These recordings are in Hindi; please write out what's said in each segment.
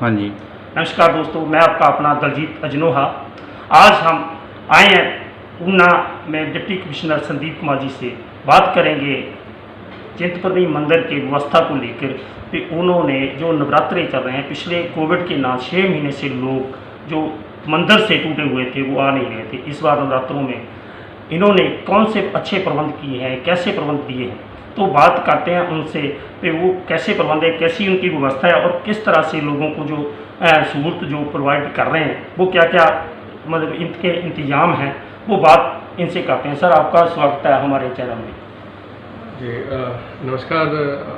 हाँ जी। नमस्कार दोस्तों, मैं आपका अपना दलजीत अजनोहा। आज हम आए हैं ऊना में डिप्टी कमिश्नर संदीप कुमार जी से बात करेंगे चिंतपूर्णी मंदिर की व्यवस्था को लेकर कि उन्होंने जो नवरात्रे चल रहे हैं, पिछले कोविड के ना 6 महीने से लोग जो मंदिर से टूटे हुए थे वो आ नहीं रहे थे। इस बार नवरात्रों में इन्होंने कौन से अच्छे प्रबंध किए हैं, कैसे प्रबंध दिए हैं, तो बात करते हैं उनसे कि वो कैसे प्रबंध है, कैसी उनकी व्यवस्था है और किस तरह से लोगों को जो सहूलत जो प्रोवाइड कर रहे हैं वो क्या क्या मतलब इनके इंतजाम हैं, वो बात इनसे करते हैं। सर, आपका स्वागत है हमारे चैनल में। जी नमस्कार।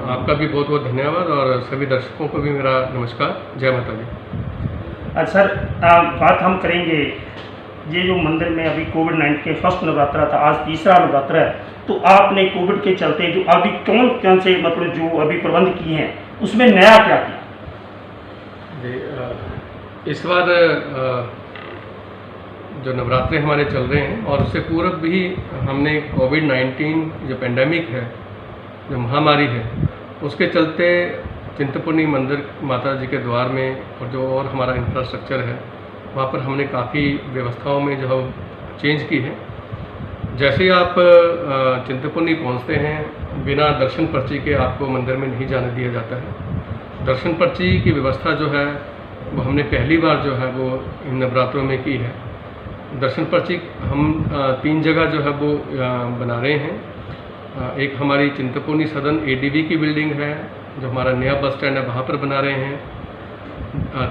आपका भी बहुत बहुत धन्यवाद और सभी दर्शकों को भी मेरा नमस्कार। जय माता दी। सर, बात हम करेंगे ये जो मंदिर में अभी कोविड-19 के फर्स्ट नवरात्रा था, आज तीसरा नवरात्रा है, तो आपने कोविड के चलते जो अभी कौन से मतलब जो अभी प्रबंध किए हैं उसमें नया क्या किया? जी इस बार जो नवरात्रे हमारे चल रहे हैं और उससे पूर्व भी हमने कोविड-19 जो पेंडेमिक है, जो महामारी है, उसके चलते चिंतपूर्णी मंदिर माता जी के द्वार में और जो और हमारा इंफ्रास्ट्रक्चर है वहाँ पर हमने काफ़ी व्यवस्थाओं में जो चेंज की है। जैसे ही आप चिंतपूर्णी पहुँचते हैं, बिना दर्शन पर्ची के आपको मंदिर में नहीं जाने दिया जाता है। दर्शन पर्ची की व्यवस्था जो है वो हमने पहली बार जो है वो इन नवरात्रों में की है। दर्शन पर्ची हम 3 जगह जो है वो बना रहे हैं। एक हमारी चिंतपूर्णी सदन ADV की बिल्डिंग है, जो हमारा नया बस स्टैंड है, वहाँ पर बना रहे हैं।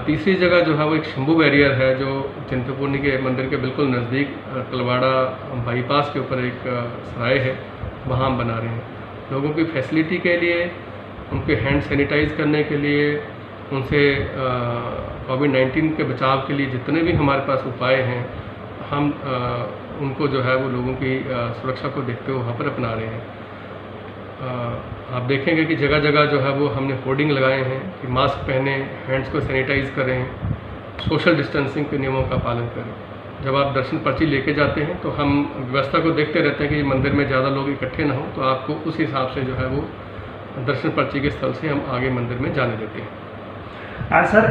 तीसरी जगह जो है वो एक शंभू बैरियर है, जो चिंतपूर्णी के मंदिर के बिल्कुल नज़दीक तलवाड़ा बाईपास के ऊपर एक सराय है, वहाँ हम बना रहे हैं। लोगों की फैसिलिटी के लिए, उनके हैंड सैनिटाइज करने के लिए, उनसे कोविड-19 के बचाव के लिए जितने भी हमारे पास उपाय हैं, हम उनको जो है वो लोगों की सुरक्षा को देखते हुए वहाँ पर अपना रहे हैं। आप देखेंगे कि जगह जगह जो है वो हमने होर्डिंग लगाए हैं कि मास्क पहने, हैंड्स को सैनिटाइज करें, सोशल डिस्टेंसिंग के नियमों का पालन करें। जब आप दर्शन पर्ची लेके जाते हैं तो हम व्यवस्था को देखते रहते हैं कि मंदिर में ज़्यादा लोग इकट्ठे ना हो, तो आपको उस हिसाब से जो है वो दर्शन पर्ची के स्थल से हम आगे मंदिर में जाने देते हैं। सर,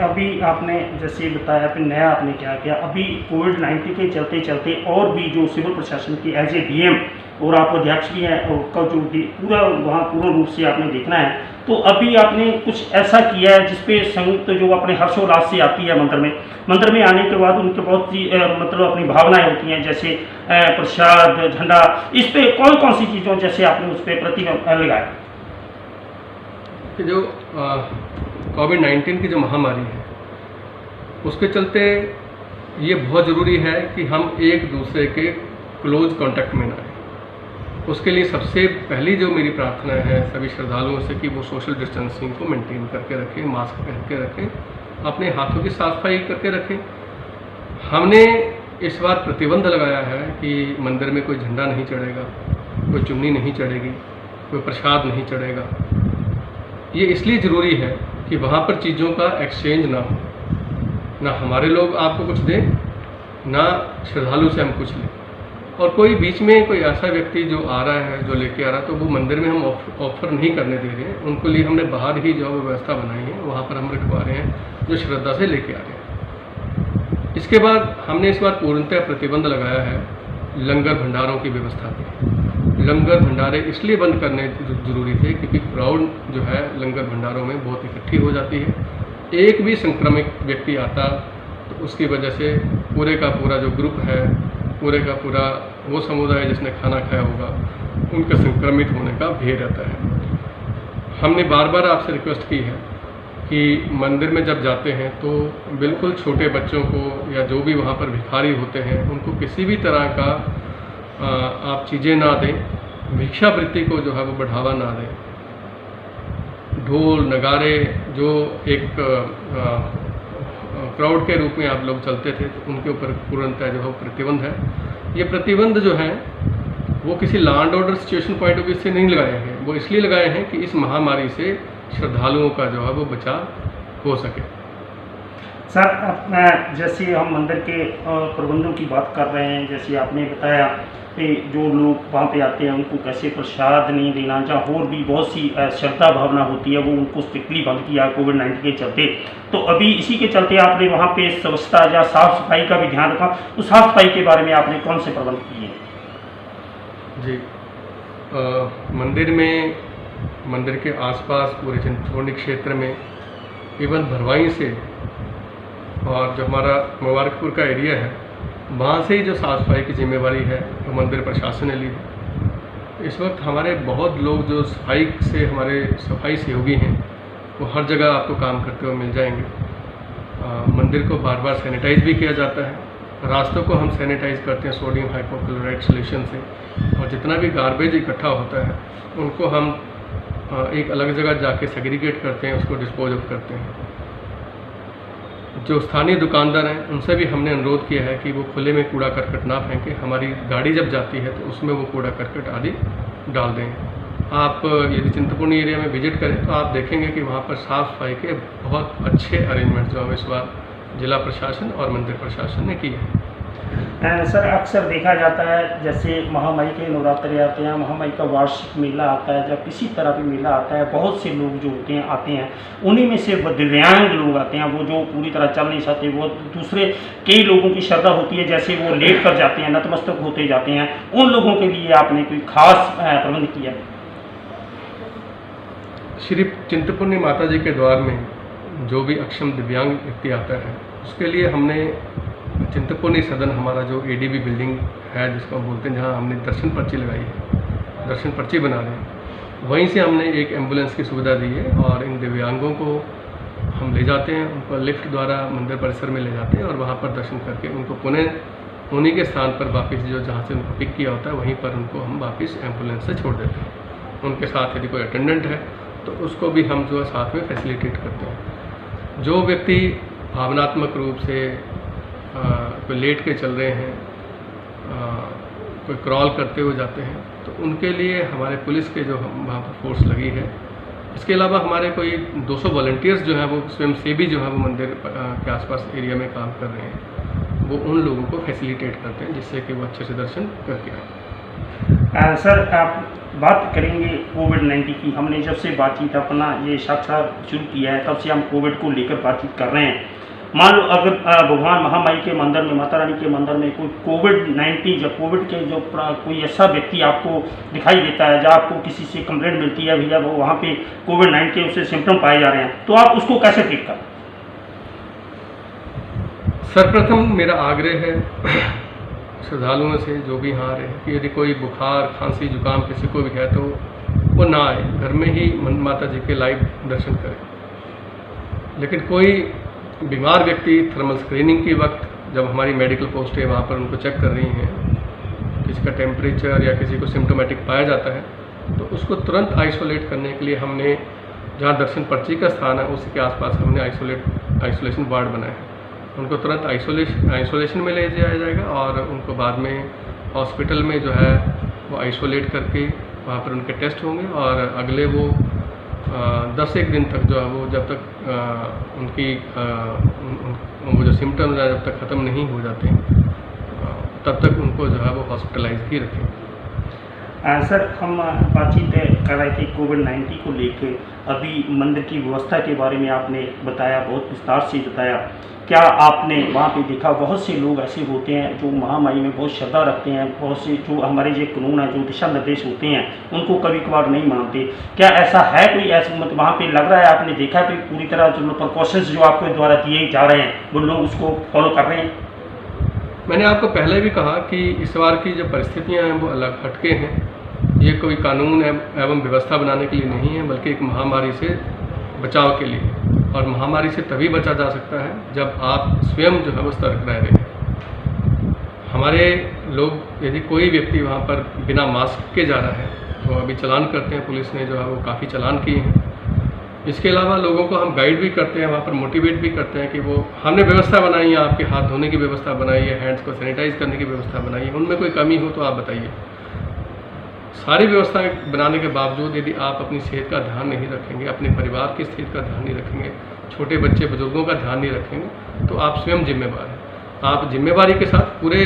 अभी आपने जैसे बताया कि नया आपने क्या किया, अभी कोविड-19 के चलते चलते और भी जो सिविल प्रशासन की एज ए DM और आप अध्यक्ष भी हैं और का जो पूरा वहाँ पूर्ण रूप से आपने देखना है, तो अभी आपने कुछ ऐसा किया है जिसपे संयुक्त जो अपने हर्षोल्लास से आती है मंदिर में आने के बाद उनके बहुत सी मतलब अपनी भावनाएं होती हैं, जैसे प्रसाद, झंडा, इस पर कौन सी चीज़ों जैसे आपने उस पर प्रतिबंध लगाया? कि जो कोविड-19 की जो महामारी है उसके चलते ये बहुत ज़रूरी है कि हम एक दूसरे के क्लोज कांटेक्ट में ना आए। उसके लिए सबसे पहली जो मेरी प्रार्थना है सभी श्रद्धालुओं से कि वो सोशल डिस्टेंसिंग को मेंटेन करके रखें, मास्क पहन के रखें, अपने हाथों की साफ सफाई करके रखें। हमने इस बार प्रतिबंध लगाया है कि मंदिर में कोई झंडा नहीं चढ़ेगा, कोई चुन्नी नहीं चढ़ेगी, कोई प्रसाद नहीं चढ़ेगा। ये इसलिए ज़रूरी है कि वहाँ पर चीज़ों का एक्सचेंज ना हो, ना हमारे लोग आपको कुछ दें, ना श्रद्धालु से हम कुछ लें। और कोई बीच में कोई ऐसा व्यक्ति जो आ रहा है, जो लेके आ रहा है, तो वो मंदिर में हम ऑफर नहीं करने दे रहे हैं। उनको लिए हमने बाहर ही जो व्यवस्था बनाई है वहाँ पर हम रखवा रहे हैं, जो श्रद्धा से लेके आ रहे हैं। इसके बाद हमने इस बार पूर्णतः प्रतिबंध लगाया है लंगर भंडारों की व्यवस्था पर। लंगर भंडारे इसलिए बंद करने ज़रूरी थे क्योंकि क्राउड जो है लंगर भंडारों में बहुत इकट्ठी हो जाती है। एक भी संक्रमित व्यक्ति आता तो उसकी वजह से पूरे का पूरा जो ग्रुप है, पूरे का पूरा वो समुदाय जिसने खाना खाया होगा, उनके संक्रमित होने का भय रहता है। हमने बार बार आपसे रिक्वेस्ट की है कि मंदिर में जब जाते हैं तो बिल्कुल छोटे बच्चों को या जो भी वहाँ पर भिखारी होते हैं उनको किसी भी तरह का आप चीज़ें ना दें, भिक्षावृत्ति को जो है वो बढ़ावा ना दें। ढोल नगारे जो एक क्राउड के रूप में आप लोग चलते थे, तो उनके ऊपर पूर्णतः जो है प्रतिबंध है। ये प्रतिबंध जो है वो किसी law and order situation point of view से नहीं लगाए हैं, वो इसलिए लगाए हैं कि इस महामारी से श्रद्धालुओं का जो है वो बचाव हो सके। सर जैसे हम मंदिर के प्रबंधों की बात कर रहे हैं, जैसे आपने बताया कि जो लोग वहाँ पे आते हैं उनको कैसे प्रसाद नहीं देना, जहाँ और भी बहुत सी श्रद्धा भावना होती है वो उनको स्ट्रिक्टली बंद किया कोविड-19 के चलते। तो अभी इसी के चलते आपने वहाँ पे स्वच्छता या साफ सफाई का भी ध्यान रखा, तो साफ सफाई के बारे में आपने कौन से प्रबंध किए? जी, मंदिर में, मंदिर के आसपास पूरे चिंतपूर्णी क्षेत्र में, इवन भरवाई से और जो हमारा मुबारकपुर का एरिया है वहाँ से ही जो साफ़ सफाई की जिम्मेवारी है वो मंदिर प्रशासन ने ली है। इस वक्त हमारे बहुत लोग जो सफाई से, हमारे सफाई सहयोगी हैं, वो हर जगह आपको काम करते हुए मिल जाएंगे। मंदिर को बार बार सैनिटाइज भी किया जाता है, रास्तों को हम सैनिटाइज करते हैं सोडियम हाइपोक्लोराइड सॉल्यूशन से, और जितना भी गार्बेज इकट्ठा होता है उनको हम एक अलग जगह जाके सेग्रीगेट करते हैं, उसको डिस्पोज ऑफ करते हैं। जो स्थानीय दुकानदार हैं उनसे भी हमने अनुरोध किया है कि वो खुले में कूड़ा करकट ना फेंकें, हमारी गाड़ी जब जाती है तो उसमें वो कूड़ा करकट आदि डाल दें। आप यदि चिंतपूर्णी एरिया में विजिट करें तो आप देखेंगे कि वहाँ पर साफ़ सफाई के बहुत अच्छे अरेंजमेंट जो है इस बार जिला प्रशासन और मंदिर प्रशासन ने किए हैं। सर अक्सर देखा जाता है जैसे महामाई के नवरात्रि आते हैं, महामाई का वार्षिक मेला आता है, जब किसी तरह भी मेला आता है बहुत से लोग जो होते हैं आते हैं, उन्हीं में से दिव्यांग लोग आते हैं, वो जो पूरी तरह चल नहीं सकते, वो दूसरे कई लोगों की श्रद्धा होती है जैसे वो लेट कर जाते हैं, नतमस्तक होते जाते हैं, उन लोगों के लिए आपने कोई खास प्रबंध किया? श्री चिंतपूर्णी माता जी के द्वार में जो भी अक्षम दिव्यांग व्यक्ति आता है उसके लिए हमने चिंतपूर्णी सदन, हमारा जो एडीबी बिल्डिंग है जिसको हम बोलते हैं, जहाँ हमने दर्शन पर्ची लगाई है, दर्शन पर्ची बना रहे हैं, वहीं से हमने एक एम्बुलेंस की सुविधा दी है और इन दिव्यांगों को हम ले जाते हैं, उनको लिफ्ट द्वारा मंदिर परिसर में ले जाते हैं और वहाँ पर दर्शन करके उनको पुनः उन्हीं के स्थान पर वापस, जो जहाँ से उनको पिक किया होता है वहीं पर उनको हम वापस एम्बुलेंस से छोड़ देते हैं। उनके साथ यदि कोई अटेंडेंट है तो उसको भी हम जो है साथ में फैसिलिटेट करते हैं। जो व्यक्ति भावनात्मक रूप से कोई लेट के चल रहे हैं, कोई क्रॉल करते हुए जाते हैं, तो उनके लिए हमारे पुलिस के जो वहाँ पर फोर्स लगी है। इसके अलावा हमारे कोई 200 वॉलंटियर्स जो हैं वो स्वयंसेवी जो हैं वो मंदिर के आसपास एरिया में काम कर रहे हैं, वो उन लोगों को फैसिलिटेट करते हैं जिससे कि वो अच्छे से दर्शन करके आए। सर आप बात करेंगे कोविड-19 की। हमने जब से बातचीत अपना ये साक्षात शुरू किया है तब से हम कोविड को लेकर बातचीत कर रहे हैं। मान लो अगर भगवान महामाई के मंदिर में, माता रानी के मंदिर में कोई कोविड-19 या कोविड के जो कोई ऐसा व्यक्ति आपको दिखाई देता है, जब आपको किसी से कंप्लेंट मिलती है भैया वो वहाँ पे कोविड-19 के उसे सिम्टम पाए जा रहे हैं, तो आप उसको कैसे ट्रीट करें? सर्वप्रथम मेरा आग्रह है श्रद्धालुओं से जो भी यहाँ आ रहे हैं कि यदि कोई बुखार, खांसी, जुकाम किसी को भी है तो वो ना आए, घर में ही माता जी के लाइव दर्शन करें। लेकिन कोई बीमार व्यक्ति थर्मल स्क्रीनिंग के वक्त जब हमारी मेडिकल पोस्ट है वहाँ पर उनको चेक कर रही हैं, किसी का टेम्परेचर या किसी को सिम्टोमेटिक पाया जाता है तो उसको तुरंत आइसोलेट करने के लिए हमने जहाँ दर्शन पर्ची का स्थान है उसके आसपास हमने आइसोलेशन वार्ड बनाया है। उनको तुरंत आइसोलेशन में ले जाया जाएगा और उनको बाद में हॉस्पिटल में जो है वो आइसोलेट करके वहाँ पर उनके टेस्ट होंगे और अगले वो 10-1 दिन तक जो है वो जब तक उनकी वो जो सिम्टम्स हैं जब तक ख़त्म नहीं हो जाते तब तक उनको जो है वो हॉस्पिटलाइज ही रखें। सर हम बातचीत कर रहे थे कोविड-19 को लेकर, अभी मंदिर की व्यवस्था के बारे में आपने बताया, बहुत विस्तार से बताया। क्या आपने वहाँ पे देखा बहुत से लोग ऐसे होते हैं जो महामाई में बहुत श्रद्धा रखते हैं, बहुत से जो हमारे जो कानून है, जो दिशा निर्देश होते हैं उनको कभी कभार नहीं मानते, क्या ऐसा है कोई ऐसा मतलब वहाँ पे लग रहा है आपने देखा कि पूरी तरह जो प्रिकॉशंस जो आपके द्वारा दिए जा रहे हैं वो लोग उसको फॉलो कर रहे हैं? मैंने आपको पहले भी कहा कि इस बार की जो परिस्थितियाँ हैं वो अलग हटके हैं। ये कोई कानून एवं व्यवस्था बनाने के लिए नहीं है बल्कि एक महामारी से बचाव के लिए, और महामारी से तभी बचा जा सकता है जब आप स्वयं जो है वो सतर्क रह रहे हैं। हमारे लोग यदि कोई व्यक्ति वहाँ पर बिना मास्क के जा रहा है तो अभी चालान करते हैं, पुलिस ने जो है वो काफ़ी चालान किए हैं। इसके अलावा लोगों को हम गाइड भी करते हैं, वहाँ पर मोटिवेट भी करते हैं कि वो हमने व्यवस्था बनाई है, आपके हाथ धोने की व्यवस्था बनाई है, हैंड्स को सैनिटाइज करने की व्यवस्था बनाई है, उनमें कोई कमी हो तो आप बताइए। सारी व्यवस्थाएं बनाने के बावजूद यदि आप अपनी सेहत का ध्यान नहीं रखेंगे, अपने परिवार की स्थिति का ध्यान नहीं रखेंगे, छोटे बच्चे बुजुर्गों का ध्यान नहीं रखेंगे तो आप स्वयं जिम्मेवार हैं। आप जिम्मेवारी के साथ पूरे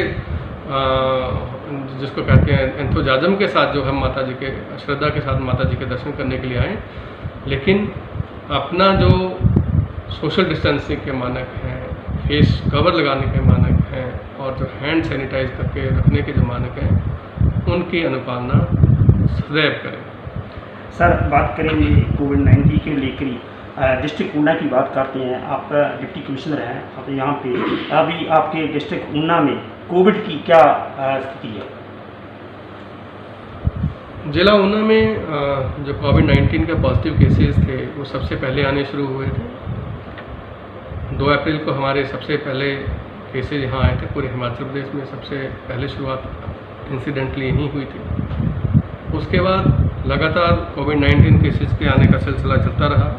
जिसको कहते हैं एंथुजाज्म के साथ जो हम माता जी के श्रद्धा के साथ माता जी के दर्शन करने के लिए आए, लेकिन अपना जो सोशल डिस्टेंसिंग के मानक हैं, फेस कवर लगाने के मानक हैं और जो हैंड सैनिटाइज करके रखने के जो मानक हैं उनकी अनुपालना सदैव करें। सर, बात करेंगे कोविड-19 के लेकर डिस्ट्रिक्ट ऊना की बात करते हैं। आप डिप्टी कमिश्नर हैं, आप यहाँ पे अभी आपके डिस्ट्रिक्ट ऊना में कोविड की क्या स्थिति है? जिला ऊना में जो कोविड-19 के पॉजिटिव केसेस थे वो सबसे पहले आने शुरू हुए थे। 2 अप्रैल को हमारे सबसे पहले केसेज यहाँ आए थे। पूरे हिमाचल प्रदेश में सबसे पहले शुरुआत इंसिडेंटली यहीं हुई थी। उसके बाद लगातार कोविड-19 केसेस के आने का सिलसिला चलता रहा।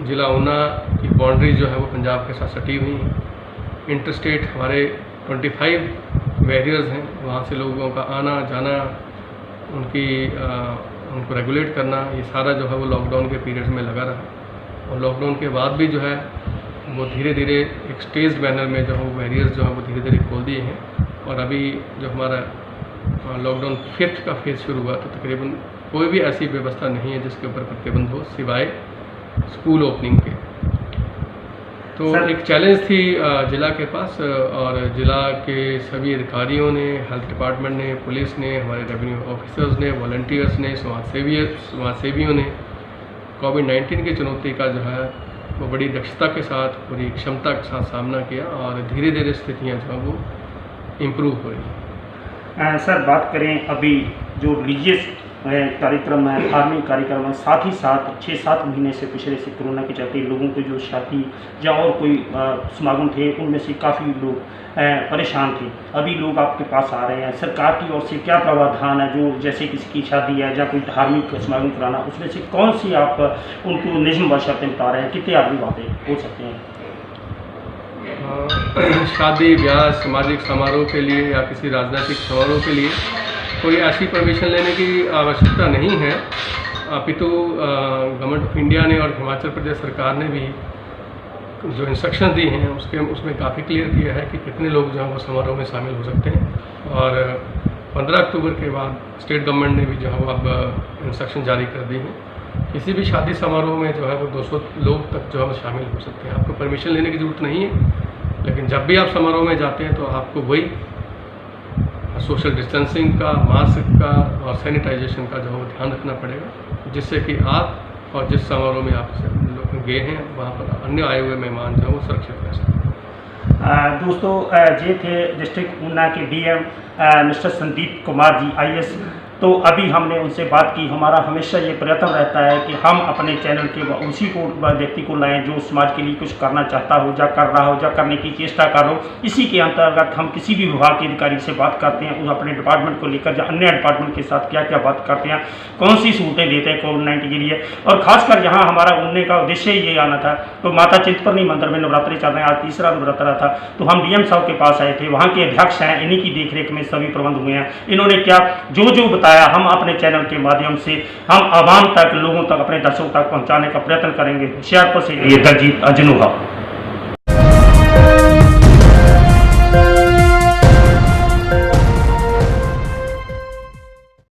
जिला ऊना की बाउंड्री जो है वो पंजाब के साथ सटी हुई हैं। इंटरस्टेट हमारे 25 बैरियर्स हैं, वहाँ से लोगों का आना जाना, उनको रेगुलेट करना, ये सारा जो है वो लॉकडाउन के पीरियड में लगा रहा। और लॉकडाउन के बाद भी जो है वो धीरे धीरे एक स्टेज्ड मैनर में जो है वो बैरियर्स जो है वो धीरे धीरे खोल दिए हैं। और अभी जो हमारा लॉकडाउन 5th का फेज़ शुरू हुआ तो तकरीबन कोई भी ऐसी व्यवस्था नहीं है जिसके ऊपर प्रतिबंध हो सिवाय स्कूल ओपनिंग के। तो एक चैलेंज थी जिला के पास और जिला के सभी अधिकारियों ने, हेल्थ डिपार्टमेंट ने, पुलिस ने, हमारे रेवेन्यू ऑफिसर्स ने, वॉलंटियर्स ने, समाजसेवियों ने कोविड-19 की चुनौती का जो है वो बड़ी दक्षता के साथ, पूरी क्षमता के साथ सामना किया और धीरे धीरे स्थितियाँ जो है वो इम्प्रूव हो रही। सर, बात करें अभी जो रिलीजियस कार्यक्रम है, धार्मिक कार्यक्रम है, साथ ही साथ 6-7 महीने से पिछले से कोरोना के चलते लोगों को जो शादी या और कोई समागम थे उनमें से काफ़ी लोग परेशान थे। अभी लोग आपके पास आ रहे हैं, सरकार की ओर से क्या प्रावधान है? जो जैसे किसी की शादी है या कोई धार्मिक समागम कराना, उसमें से कौन सी आप उनको नियम व शर्तें बता रहे हैं? कितने आदमी वहाँ पे हो सकते हैं? शादी ब्याह सामाजिक समारोह के लिए या किसी राजनीतिक समारोह के लिए कोई ऐसी परमिशन लेने की आवश्यकता नहीं है। अपितु गवर्नमेंट ऑफ इंडिया ने और हिमाचल प्रदेश सरकार ने भी जो इंस्ट्रक्शन दी हैं उसमें काफ़ी क्लियर किया है कि कितने लोग जो है वो समारोह में शामिल हो सकते हैं। और 15 अक्टूबर के बाद स्टेट गवर्नमेंट ने भी जो है वो अब इंस्ट्रक्शन जारी कर दी हैं। किसी भी शादी समारोह में जो है वो 200 लोग तक जो है वो शामिल हो सकते हैं। आपको परमिशन लेने की ज़रूरत नहीं है, लेकिन जब भी आप समारोह में जाते हैं तो आपको वही सोशल डिस्टेंसिंग का, मास्क का और सैनिटाइजेशन का जो है वो ध्यान रखना पड़ेगा, जिससे कि आप और जिस समारोह में आप गए हैं वहाँ पर अन्य आए हुए मेहमान जो है वो सुरक्षित रह सकें। दोस्तों, ये थे डिस्ट्रिक्ट ऊना के DM mister Sandeep Kumar ji IAS। तो अभी हमने उनसे बात की। हमारा हमेशा ये प्रयत्न रहता है कि हम अपने चैनल के उसी को व्यक्ति को लाएं जो समाज के लिए कुछ करना चाहता हो, या कर रहा हो, या करने की चेष्टा कर हो। इसी के अंतर्गत हम किसी भी विभाग के अधिकारी से बात करते हैं, उन अपने डिपार्टमेंट को लेकर या अन्य डिपार्टमेंट के साथ क्या क्या बात करते हैं, कौन सी सहूलतें देते हैं कोविड-19 के लिए। और खासकर यहाँ हमारा उड़ने का उद्देश्य ये आना था। तो माता चिंतपूर्णी मंदिर में नवरात्रि चल रहे हैं, आज तीसरा नवरात्रा था, तो हम डीएम साहब के पास आए थे। वहाँ के अध्यक्ष हैं, इन्हीं की देखरेख में सभी प्रबंध हुए हैं। इन्होंने क्या जो बताया हम अपने चैनल के माध्यम से हम आवाम तक, लोगों तक, अपने दर्शकों तक पहुंचाने का प्रयत्न करेंगे। होशियारपुर से ये दलजीत अजनोहा।